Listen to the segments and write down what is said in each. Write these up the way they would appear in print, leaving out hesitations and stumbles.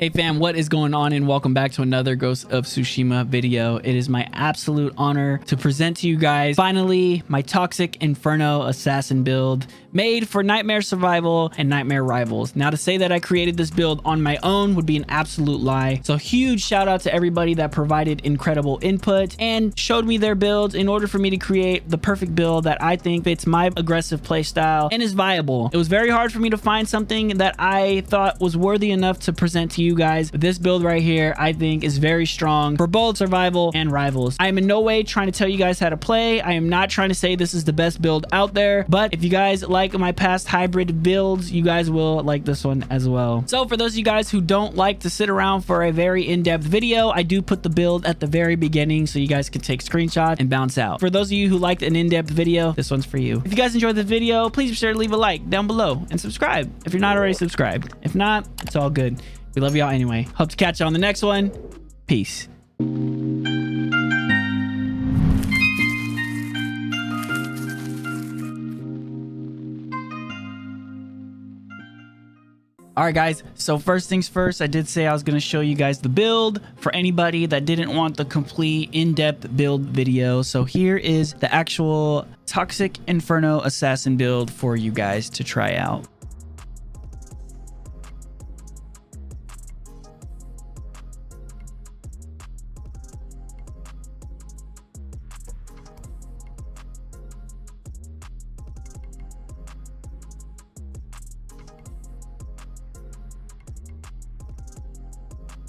Hey fam, what is going on, and welcome back to another Ghost of Tsushima video. It is my absolute honor to present to you guys finally my Toxic Inferno assassin build made for Nightmare Survival and Nightmare Rivals. Now, to say that I created this build on my own would be an absolute lie. So huge shout out to everybody that provided incredible input and showed me their builds in order for me to create the perfect build that I think fits my aggressive playstyle and is viable. It was very hard for me to find something that I thought was worthy enough to present to you guys. This build right here, I think, is very strong for both survival and rivals. I am in no way trying to tell you guys how to play. I am not trying to say this is the best build out there, but if you guys like my past hybrid builds, you guys will like this one as well. So for those of you guys who don't like to sit around for a very in-depth video, I do put the build at the very beginning so you guys can take screenshots and bounce out. For those of you who liked an in-depth video, this one's for you. If you guys enjoyed the video, please be sure to leave a like down below and subscribe if you're not already subscribed. If not, it's all good. We love y'all anyway. Hope to catch you on the next one. Peace. All right, guys, so first things first, I did say I was going to show you guys the build for anybody that didn't want the complete in-depth build video. So here is the actual Toxic Inferno assassin build for you guys to try out.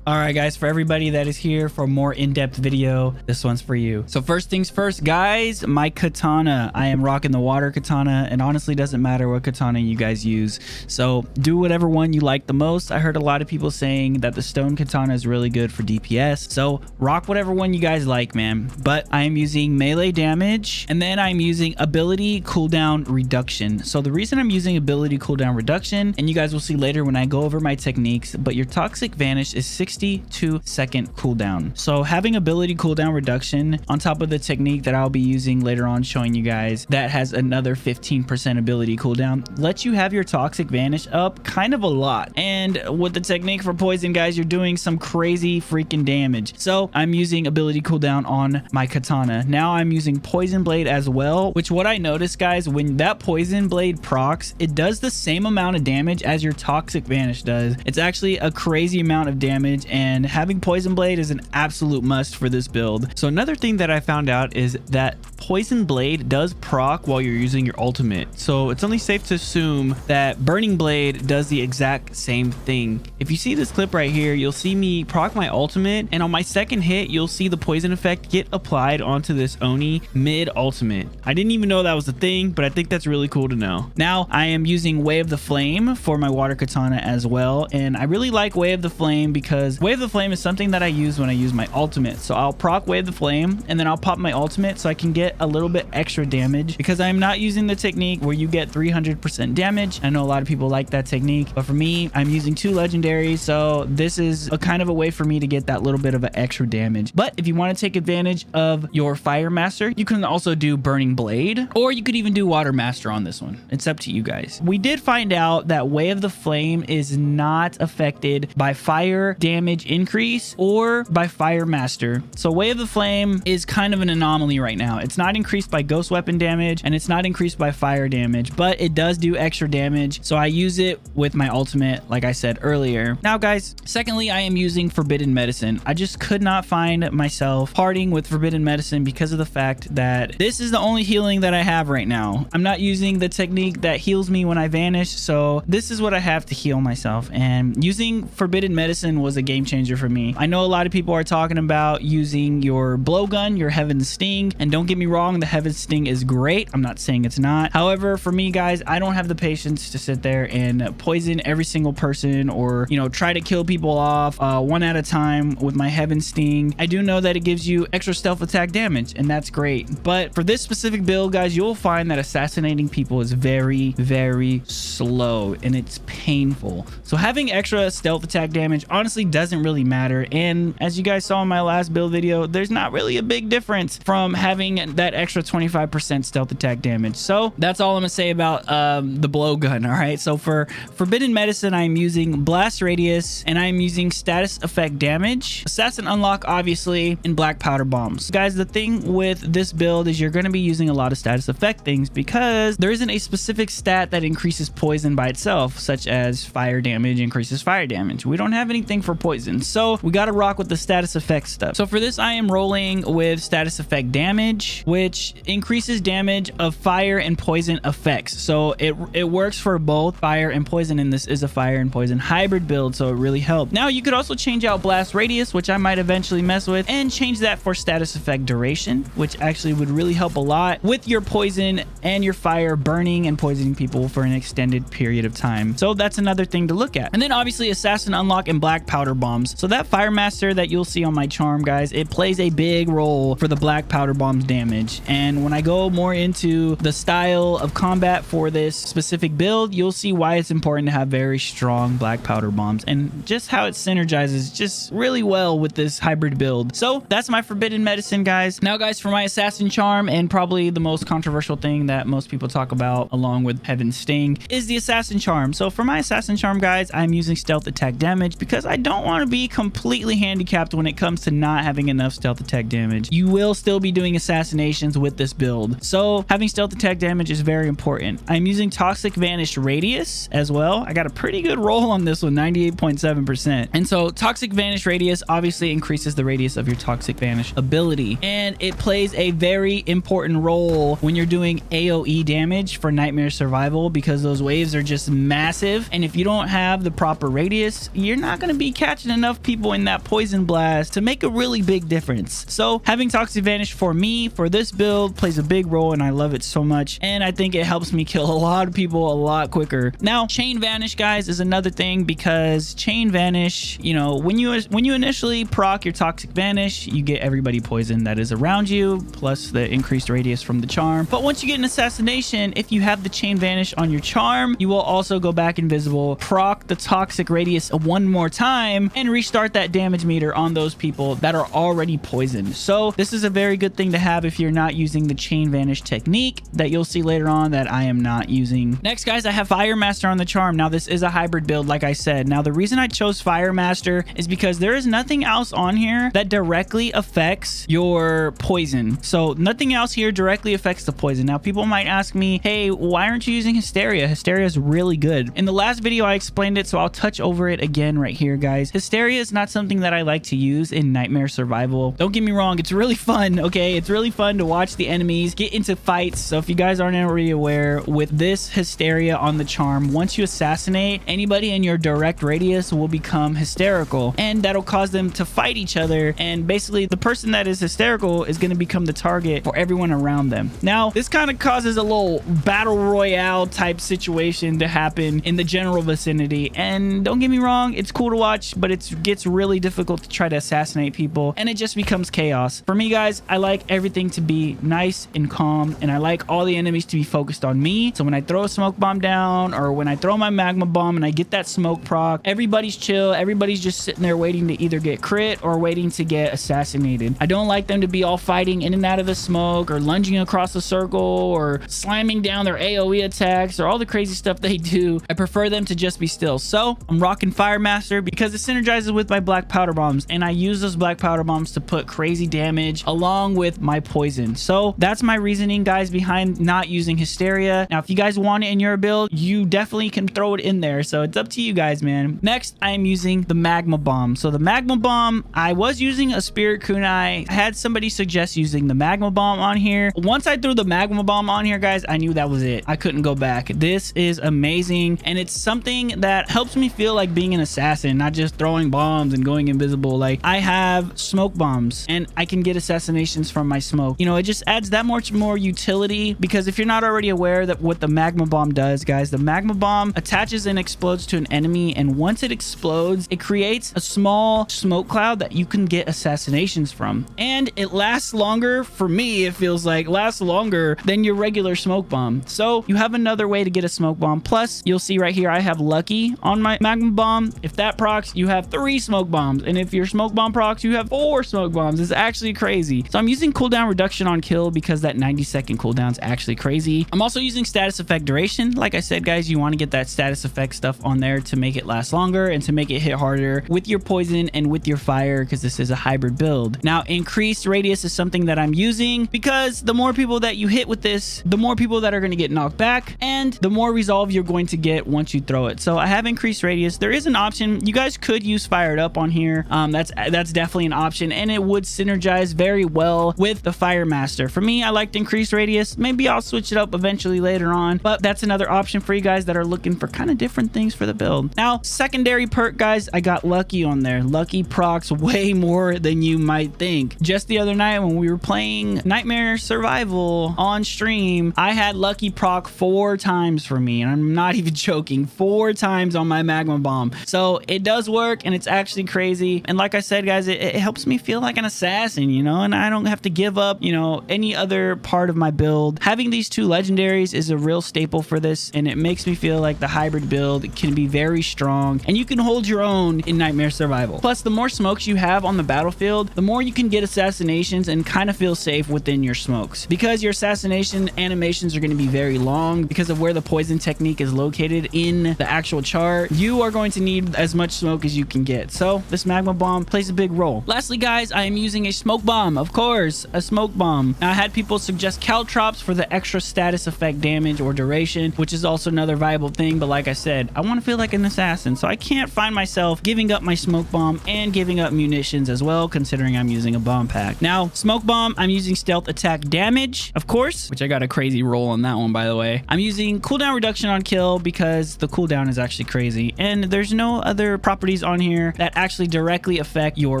All right, guys, for everybody that is here for a more in-depth video, this one's for you. So first things first, guys, my katana. I am rocking the water katana, and honestly doesn't matter what katana you guys use. So do whatever one you like the most. I heard a lot of people saying that the stone katana is really good for DPS. So rock whatever one you guys like, man. But I am using melee damage, and then I'm using ability cooldown reduction. So the reason I'm using ability cooldown reduction, and you guys will see later when I go over my techniques, but your toxic vanish is 62-second cooldown. So having ability cooldown reduction on top of the technique that I'll be using later on showing you guys that has another 15% ability cooldown lets you have your toxic vanish up kind of a lot. And with the technique for poison, guys, you're doing some crazy freaking damage. So I'm using ability cooldown on my katana. Now I'm using poison blade as well, which what I noticed, guys, when that poison blade procs, it does the same amount of damage as your toxic vanish does. It's actually a crazy amount of damage, and having poison blade is an absolute must for this build. So another thing that I found out is that poison blade does proc while you're using your ultimate. So it's only safe to assume that burning blade does the exact same thing. If you see this clip right here, you'll see me proc my ultimate, and on my second hit, you'll see the poison effect get applied onto this Oni mid ultimate. I didn't even know that was a thing, but I think that's really cool to know. Now I am using Way of the Flame for my water katana as well, and I really like Way of the Flame because Way of the Flame is something that I use when I use my ultimate. So I'll proc Way of the Flame, and then I'll pop my ultimate so I can get a little bit extra damage, because I'm not using the technique where you get 300% damage. I know a lot of people like that technique, but for me, I'm using 2 legendaries, so this is a kind of a way for me to get that little bit of an extra damage. But if you want to take advantage of your Fire Master, you can also do Burning Blade, or you could even do Water Master on this one. It's up to you guys. We did find out that Way of the Flame is not affected by fire damage increase or by Fire Master. So Way of the Flame is kind of an anomaly right now. It's not increased by ghost weapon damage, and it's not increased by fire damage, but it does do extra damage. So I use it with my ultimate, like I said earlier. Now, guys, secondly, I am using Forbidden Medicine. I just could not find myself parting with Forbidden Medicine because of the fact that this is the only healing that I have right now. I'm not using the technique that heals me when I vanish, so this is what I have to heal myself, and using Forbidden Medicine was a game changer for me. I know a lot of people are talking about using your blowgun, your Heaven's Sting, and don't get me wrong, the Heaven's Sting is great. I'm not saying it's not. However, for me, guys, I don't have the patience to sit there and poison every single person, or, you know, try to kill people off one at a time with my Heaven's Sting. I do know that it gives you extra stealth attack damage, and that's great. But for this specific build, guys, you'll find that assassinating people is very, very slow, and it's painful. So having extra stealth attack damage honestly doesn't doesn't really matter. And as you guys saw in my last build video, there's not really a big difference from having that extra 25% stealth attack damage. So that's all I'm gonna say about the blowgun. All right, so for forbidden medicine, I'm using blast radius and I'm using status effect damage, assassin unlock obviously, and black powder bombs. Guys, the thing with this build is you're going to be using a lot of status effect things because there isn't a specific stat that increases poison by itself, such as fire damage increases fire damage. We don't have anything for poison, so we got to rock with the status effect stuff. So for this, I am rolling with status effect damage, which increases damage of fire and poison effects. So it works for both fire and poison, and this is a fire and poison hybrid build, so it really helped. Now you could also change out blast radius, which I might eventually mess with, and change that for status effect duration, which actually would really help a lot with your poison and your fire burning and poisoning people for an extended period of time. So that's another thing to look at. And then obviously assassin unlock and black powder bombs. So that fire master that you'll see on my charm, guys, it plays a big role for the black powder bombs damage. And when I go more into the style of combat for this specific build, you'll see why it's important to have very strong black powder bombs and just how it synergizes just really well with this hybrid build. So that's my forbidden medicine, guys. Now, guys, for my assassin charm, and probably the most controversial thing that most people talk about along with Heaven's Sting, is the assassin charm. So for my assassin charm, guys, I'm using stealth attack damage because I don't want to be completely handicapped when it comes to not having enough stealth attack damage. You will still be doing assassinations with this build, so having stealth attack damage is very important. I'm using toxic vanish radius as well. I got a pretty good roll on this one, 98.7%. And so toxic vanish radius obviously increases the radius of your toxic vanish ability, and it plays a very important role when you're doing AoE damage for nightmare survival, because those waves are just massive, and if you don't have the proper radius, you're not going to be catching enough people in that poison blast to make a really big difference. So having toxic vanish for me for this build plays a big role, and I love it so much, and I think it helps me kill a lot of people a lot quicker. Now chain vanish, guys, is another thing, because chain vanish, you know, when you initially proc your toxic vanish, you get everybody poisoned that is around you, plus the increased radius from the charm. But once you get an assassination, if you have the chain vanish on your charm, you will also go back invisible, proc the toxic radius one more time, and restart that damage meter on those people that are already poisoned. So this is a very good thing to have if you're not using the chain vanish technique that you'll see later on that I am not using. Next, guys, I have Fire Master on the charm. Now this is a hybrid build, like I said. Now the reason I chose Fire Master is because there is nothing else on here that directly affects your poison. So nothing else here directly affects the poison. Now people might ask me, hey, why aren't you using Hysteria? Hysteria is really good. In the last video I explained it, so I'll touch over it again right here, guys. Hysteria is not something that I like to use in nightmare survival. Don't get me wrong, it's really fun, okay? It's really fun to watch the enemies get into fights. So if you guys aren't already aware, with this Hysteria on the charm, once you assassinate, anybody in your direct radius will become hysterical, and that'll cause them to fight each other, and basically the person that is hysterical is going to become the target for everyone around them. Now this kind of causes a little battle royale type situation to happen in the general vicinity, and don't get me wrong, it's cool to watch, but it gets really difficult to try to assassinate people, and it just becomes chaos. For me, guys, I like everything to be nice and calm, and I like all the enemies to be focused on me. So when I throw a smoke bomb down, or when I throw my magma bomb and I get that smoke proc, everybody's chill, everybody's just sitting there waiting to either get crit or waiting to get assassinated. I don't like them to be all fighting in and out of the smoke, or lunging across the circle, or slamming down their AoE attacks, or all the crazy stuff they do. I prefer them to just be still. So I'm rocking Fire Master because it synergizes with my black powder bombs, and I use those black powder bombs to put crazy damage along with my poison. So that's my reasoning, guys, behind not using Hysteria. Now if you guys want it in your build, you definitely can throw it in there, so it's up to you guys, man. Next, I am using the magma bomb. So the magma bomb, I was using a spirit kunai. I had somebody suggest using the magma bomb on here. Once I threw the magma bomb on here, guys, I knew that was it. I couldn't go back. This is amazing, and it's something that helps me feel like being an assassin, not just throwing bombs and going invisible. Like, I have smoke bombs and I can get assassinations from my smoke. You know, it just adds that much more utility, because if you're not already aware that what the magma bomb does, guys, the magma bomb attaches and explodes to an enemy, and once it explodes, it creates a small smoke cloud that you can get assassinations from, and it lasts longer. For me, it feels like lasts longer than your regular smoke bomb. So you have another way to get a smoke bomb. Plus, you'll see right here I have lucky on my magma bomb. If that procs, you have 3 smoke bombs. And if your smoke bomb procs, you have 4 smoke bombs. It's actually crazy. So I'm using cooldown reduction on kill because that 90-second cooldown is actually crazy. I'm also using status effect duration. Like I said, guys, you want to get that status effect stuff on there to make it last longer and to make it hit harder with your poison and with your fire, because this is a hybrid build. Now, increased radius is something that I'm using because the more people that you hit with this, the more people that are going to get knocked back and the more resolve you're going to get once you throw it. So I have increased radius. There is an option. You guys could use fired up on here. That's definitely an option, and it would synergize very well with the Fire Master. For me, I liked increased radius. Maybe I'll switch it up eventually later on, but that's another option for you guys that are looking for kind of different things for the build. Now, secondary perk, guys, I got Lucky on there. Lucky procs way more than you might think. Just the other night when we were playing Nightmare Survival on stream, I had Lucky proc 4 times for me, and I'm not even joking, 4 times on my magma bomb. So it does work, and it's actually crazy. And like I said, guys, it helps me feel like an assassin, you know, and I don't have to give up, you know, any other part of my build. Having these 2 legendaries is a real staple for this, and it makes me feel like the hybrid build can be very strong, and you can hold your own in Nightmare Survival. Plus, the more smokes you have on the battlefield, the more you can get assassinations and kind of feel safe within your smokes, because your assassination animations are going to be very long because of where the poison technique is located in the actual chart. You are going to need as much smoke as you can get, so this magma bomb plays a big role. Lastly, guys, I am using a smoke bomb. Of course, a smoke bomb. Now, I had people suggest caltrops for the extra status effect damage or duration, which is also another viable thing, but like I said, I want to feel like an assassin, so I can't find myself giving up my smoke bomb and giving up munitions as well, considering I'm using a bomb pack. Now, smoke bomb, I'm using stealth attack damage, of course, which I got a crazy roll on that one, by the way. I'm using cooldown reduction on kill because the cooldown is actually crazy, and there's no other properties on here that actually directly affect your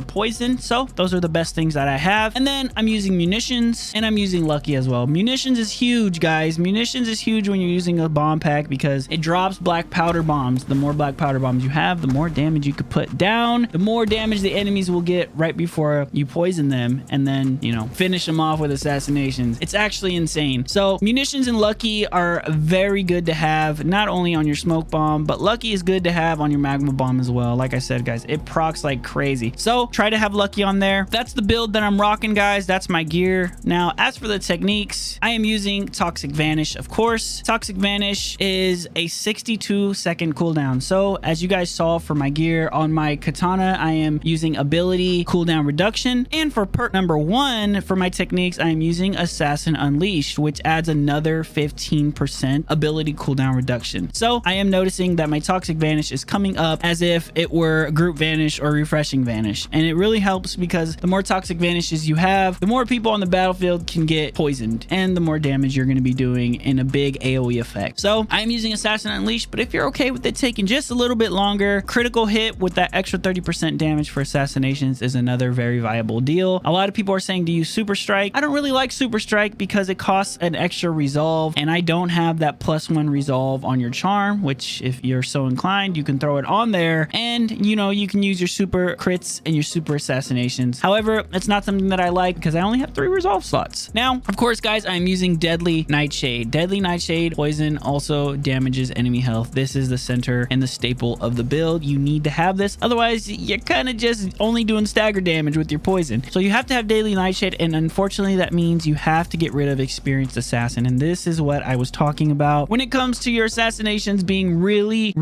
poison, so those are the best things that I have. And then I'm using munitions, and I'm using Lucky as well. Munitions is huge, guys. Munitions is huge when you're using a bomb pack because it drops black powder bombs. The more black powder bombs you have, the more damage you could put down, the more damage the enemies will get right before you poison them, and then, you know, finish them off with assassinations. It's actually insane. So munitions and Lucky are very good to have, not only on your smoke bomb, but Lucky is good to have on your magma bomb as well. Like I said, guys, it procs like crazy. So try to have Lucky on there. That's the build that I'm rocking, guys. That's my gear. Now, as for the techniques, I am using Toxic Vanish, of course. Toxic Vanish is a 62-second cooldown. So as you guys saw for my gear on my katana, I am using ability cooldown reduction. And for perk number 1 for my techniques, I am using Assassin Unleashed, which adds another 15% ability cooldown reduction. So I am noticing that my Toxic Vanish is coming up as if it were Group Vanish or Refreshing Vanish. And it really helps because the more Toxic Vanishes you have, the more people on the battlefield can get poisoned, and the more damage you're going to be doing in a big AoE effect. So I'm using Assassin Unleashed, but if you're okay with it taking just a little bit longer, critical hit with that extra 30% damage for assassinations is another very viable deal. A lot of people are saying to use Super Strike. I don't really like Super Strike because it costs an extra resolve, and I don't have that +1 resolve on your charm, which if you're so inclined, you can throw it on there, and you know, you can use your super crits and your super assassinations. However, it's not something that I like because I only have 3 resolve slots. Now, of course, guys, I'm using Deadly Nightshade. Deadly Nightshade poison also damages enemy health. This is the center and the staple of the build. You need to have this, otherwise you're kind of just only doing stagger damage with your poison. So you have to have Deadly Nightshade, and unfortunately that means you have to get rid of Experienced Assassin, and this is what I was talking about when it comes to your assassinations being really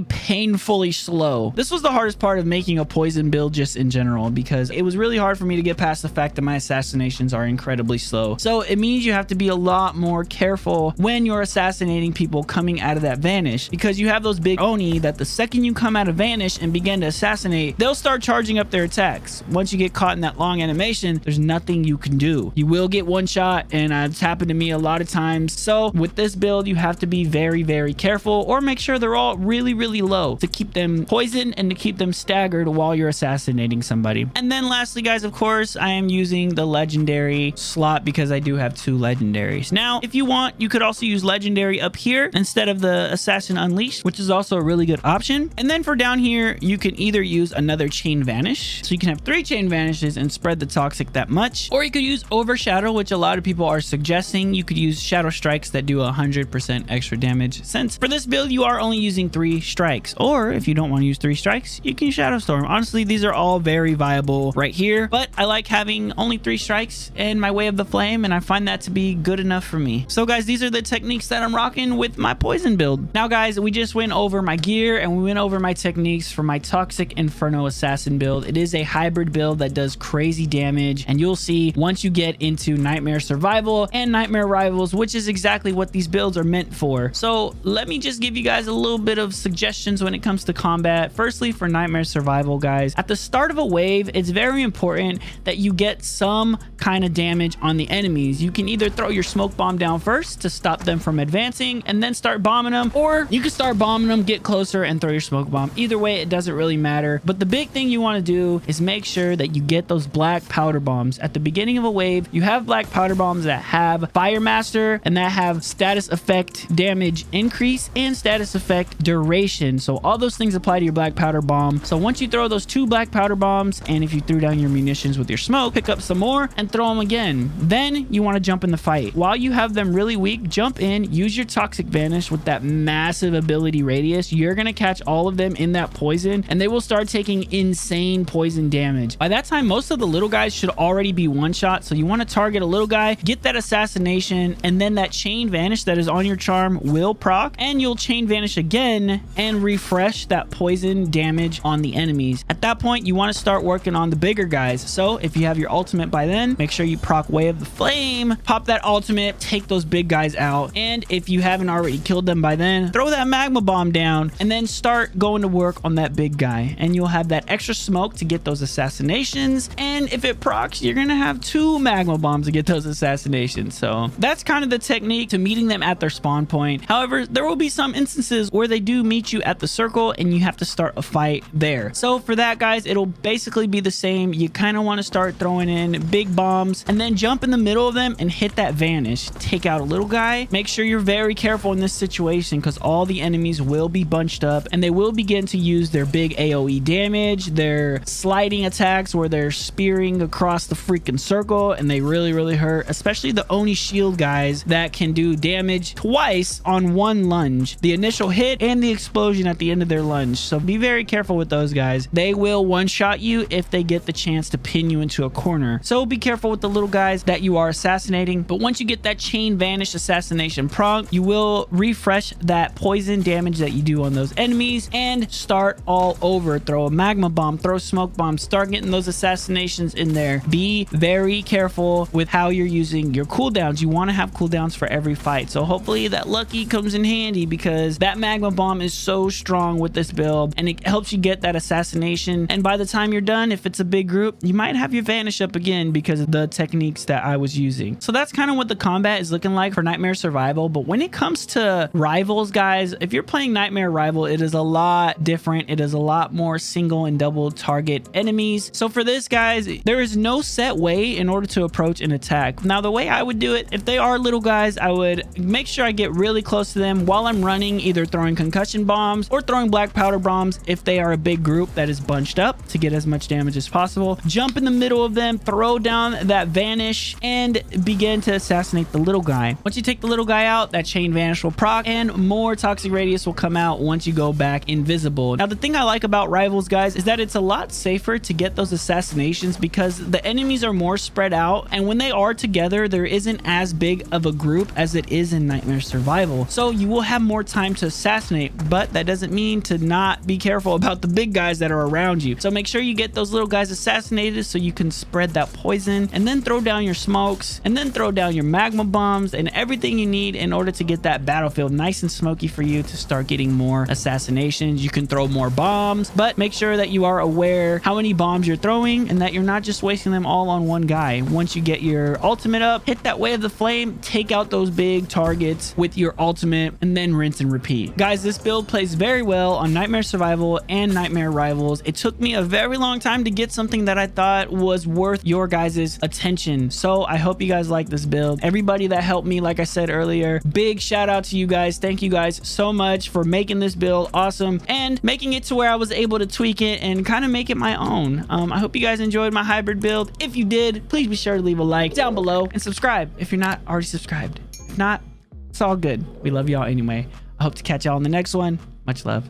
painfully slow. This was the hardest part of making a poison build just in general, because it was really hard for me to get past the fact that my assassinations are incredibly slow. So it means you have to be a lot more careful when you're assassinating people coming out of that vanish, because you have those big Oni that the second you come out of vanish and begin to assassinate, they'll start charging up their attacks. Once you get caught in that long animation, there's nothing you can do. You will get one shot, and it's happened to me a lot of times. So with this build, you have to be very careful, or make sure they're all really low to keep them poisoned and to keep them staggered while you're assassinating somebody. And then lastly, guys, of course, I am using the legendary slot because I do have 2 legendaries. Now, if you want, you could also use legendary up here instead of the Assassin Unleashed, which is also a really good option. And then for down here, you can either use another Chain Vanish, so you can have 3 Chain Vanishes and spread the toxic that much, or you could use Overshadow, which a lot of people are suggesting. You could use Shadow Strikes that do 100% extra damage, since for this build you are only using 3 strikes. Or if you don't want to use 3 strikes, you can Shadow Storm. Honestly, these are all very viable right here, but I like having only 3 strikes in my Way of the Flame, and I find that to be good enough for me. So guys, these are the techniques that I'm rocking with my poison build. Now guys, we just went over my gear and we went over my techniques for my Toxic Inferno Assassin build. It is a hybrid build that does crazy damage, and you'll see once you get into Nightmare Survival and Nightmare Rivals, which is exactly what these builds are meant for. So let me just give you guys a little bit of suggestions when it comes to combat. Firstly, for Nightmare Survival, guys, at the start of a wave, it's very important that you get some kind of damage on the enemies. You can either throw your smoke bomb down first to stop them from advancing and then start bombing them, or you can start bombing them, get closer, and throw your smoke bomb. Either way, it doesn't really matter. But the big thing you want to do is make sure that you get those black powder bombs. At the beginning of a wave, you have black powder bombs that have Fire Master and that have status effect damage increase and status effect duration. So all those things apply to your black powder bomb. So once you throw those 2 black powder bombs, and if you threw down your munitions with your smoke, pick up some more and throw them again. Then you want to jump in the fight. While you have them really weak, jump in, use your Toxic Vanish with that massive ability radius. You're going to catch all of them in that poison, and they will start taking insane poison damage. By that time, most of the little guys should already be one-shot. So you want to target a little guy, get that assassination, and then that chain vanish that is on your charm will proc, and you'll chain vanish again and refresh that poison damage on the enemies. At that point, you want to start working on the bigger guys. So if you have your ultimate by then, make sure you proc Way of the Flame, pop that ultimate, take those big guys out. And if you haven't already killed them by then, throw that magma bomb down and then start going to work on that big guy, and you'll have that extra smoke to get those assassinations. And if it procs, you're gonna have 2 magma bombs to get those assassinations. So that's kind of the technique to meeting them at their spawn point. However, there will be some instances where they do meet you at the circle and you have to start a fight there. So for that, guys, it'll basically be the same. You kind of want to start throwing in big bombs and then jump in the middle of them and hit that vanish. Take out a little guy. Make sure you're very careful in this situation because all the enemies will be bunched up and they will begin to use their big AoE damage, their sliding attacks where they're spearing across the freaking circle, and they really hurt, especially the Oni shield guys that can do damage twice on one lunge, the initial hit and the explosion at the end of their lunge. So be very careful with those guys. They will one-shot you if they get the chance to pin you into a corner. So be careful with the little guys that you are assassinating. But once you get that chain vanish assassination proc, you will refresh that poison damage that you do on those enemies and start all over. Throw a magma bomb, throw smoke bomb, start getting those assassinations in there. Be very careful with how you're using your cooldowns. You want to have cooldowns for every fight. So hopefully that lucky comes in handy because that magma bomb is so strong with this build and it helps you get that assassination. And by the time you're done, if it's a big group, you might have your vanish up again because of the techniques that I was using. So that's kind of what the combat is looking like for Nightmare Survival. But when it comes to Rivals, guys, if you're playing Nightmare Rival, it is a lot different. It is a lot more single and double target enemies. So for this, guys, there is no set way in order to approach an attack. Now, the way I would do it, if they are little guys, I would make sure I get really close to them while I'm running, either throwing concussion bombs or throwing black powder bombs if they are a big group that is bunched up to get as much damage as possible. Jump in the middle of them, throw down that vanish, and begin to assassinate the little guy. Once you take the little guy out, that chain vanish will proc and more toxic radius will come out once you go back invisible. Now, the thing I like about Rivals, guys, is that it's a lot safer to get those assassinations because the enemies are more spread out, and when they are together, there isn't as big of a group as it is in Nightmare Survival. So you will have more time to assassinate, but that doesn't mean to not be careful about the big guys that are around you. So make sure you get those little guys assassinated so you can spread that poison, and then throw down your smokes, and then throw down your magma bombs and everything you need in order to get that battlefield nice and smoky for you to start getting more assassinations. You can throw more bombs, but make sure that you are aware how many bombs you're throwing and that you're not just wasting them all on one guy. Once you get your ultimate up, hit that Way of the Flame, take out those big targets with your ultimate, and then rinse and repeat. Guys, this build plays very well on Nightmare Survival and Nightmare Rivals. It took me a very long time to get something that I thought was worth your guys' attention. So I hope you guys like this build. Everybody that helped me, like I said earlier, big shout out to you guys. Thank you guys so much for making this build awesome and making it to where I was able to tweak it and kind of make it my own. I hope you guys enjoyed my hybrid build. If you did, please be sure to leave a like down below and subscribe if you're not already subscribed. If not, it's all good. We love y'all anyway. I hope to catch y'all in the next one. Much love.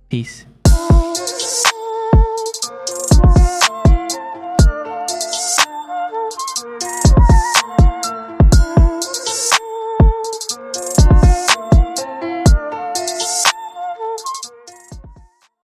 Peace.